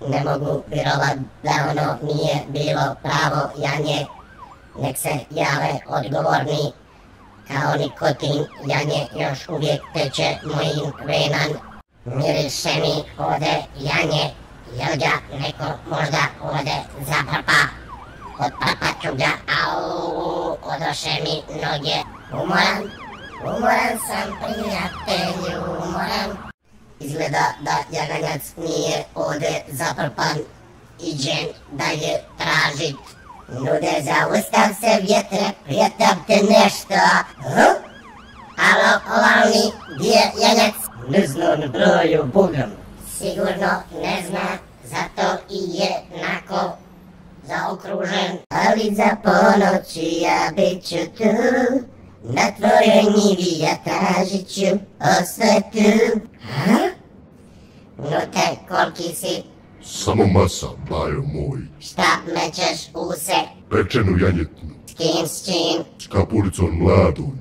Ne mogu vjerovat da ono nije bilo pravo janje. Nek se jave odgovorni. Kao nikotin janje još uvijek teče mojim venan. Miriše mi ode janje. Jel ga neko možda ode zaprpa? Odprpat ću ga, au, odoše mi noge. Umoran sam, prijatelju, umoran. Izgleda da jaganjac nije ovdje zaprpan. Iđem dalje tražit. Nude, zaustav se, vjetre, prijetab te nešto. Alo, ovalni, gdje je janjac? Ne zna, ne braju, bogam. Sigurno ne zna, zato i je nako zaokružen. Ali za ponoći ja bit ću tu. Na tvojoj njivi ja tražit ću osvetu. Nute, koliki si? Samo masa, bajo moj. Šta mećeš u se? Pečenu janjetnu. S kim, s čim? S kapuricom mladom.